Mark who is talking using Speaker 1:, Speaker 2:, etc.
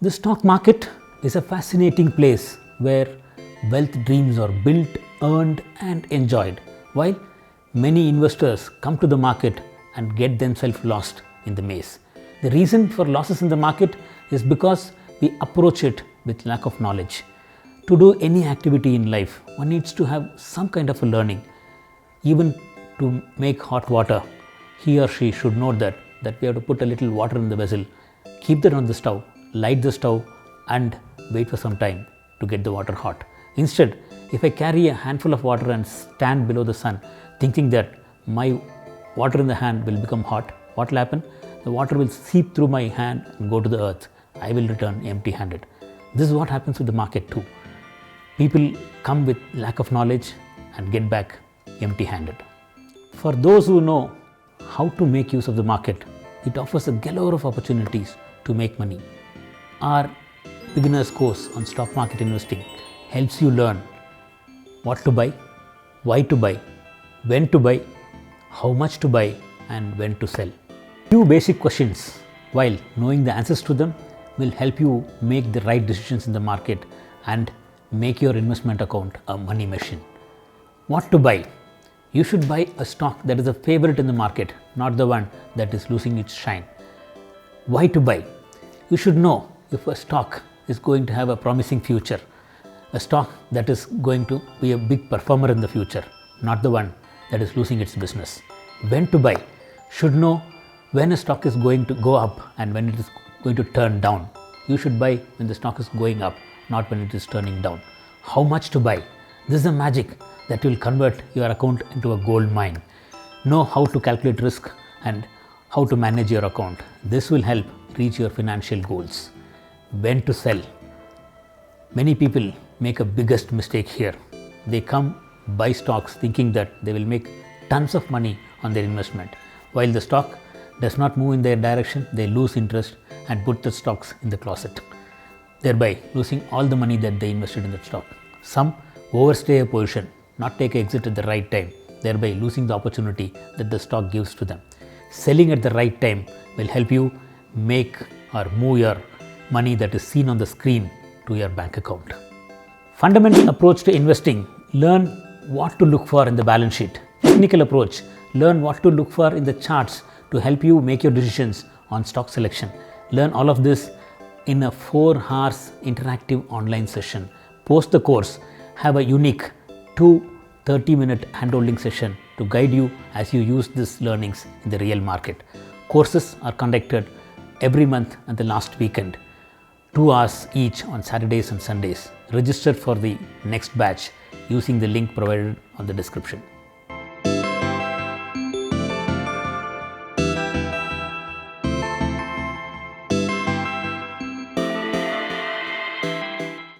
Speaker 1: The stock market is a fascinating place where wealth dreams are built, earned, and enjoyed, while many investors come to the market and get themselves lost in the maze. The reason for losses in the market is because we approach it with lack of knowledge. To do any activity in life, one needs to have some kind of a learning. Even to make hot water, he or she should know that we have to put a little water in the vessel, keep that on the stove, light the stove, and wait for some time to get the water hot. Instead, if I carry a handful of water and stand below the sun thinking that my water in the hand will become hot, what will happen? The water will seep through my hand and go to the earth. I will return empty handed. This is what happens with the market too. People come with lack of knowledge and get back empty handed. For those who know how to make use of the market, it offers a galore of opportunities to make money. Our beginner's course on stock market investing helps you learn what to buy, why to buy, when to buy, how much to buy, and when to sell. Few basic questions, while knowing the answers to them, will help you make the right decisions in the market and make your investment account a money machine. What to buy? You should buy a stock that is a favorite in the market, not the one that is losing its shine. Why to buy? You should know if a stock is going to have a promising future, a stock that is going to be a big performer in the future, not the one that is losing its business. When to buy? Should know when a stock is going to go up and when it is going to turn down. You should buy when the stock is going up, not when it is turning down. How much to buy? This is the magic that will convert your account into a gold mine. Know how to calculate risk and how to manage your account. This will help reach your financial goals. When to sell? Many people make a biggest mistake here. They come buy stocks thinking that they will make tons of money on their investment. While the stock does not move in their direction, they lose interest and put the stocks in the closet, thereby losing all the money that they invested in that stock. Some overstay a position, not take exit at the right time, thereby losing the opportunity that the stock gives to them. Selling at the right time will help you make or move your money that is seen on the screen to your bank account. Fundamental approach to investing: learn what to look for in the balance sheet. Technical approach: learn what to look for in the charts to help you make your decisions on stock selection. Learn all of this in a 4 hours interactive online session. Post the course, have a unique 2 30-minute handholding session to guide you as you use these learnings in the real market. Courses are conducted every month at the last weekend, 2 hours each on Saturdays and Sundays. Register for the next batch using the link provided on the description.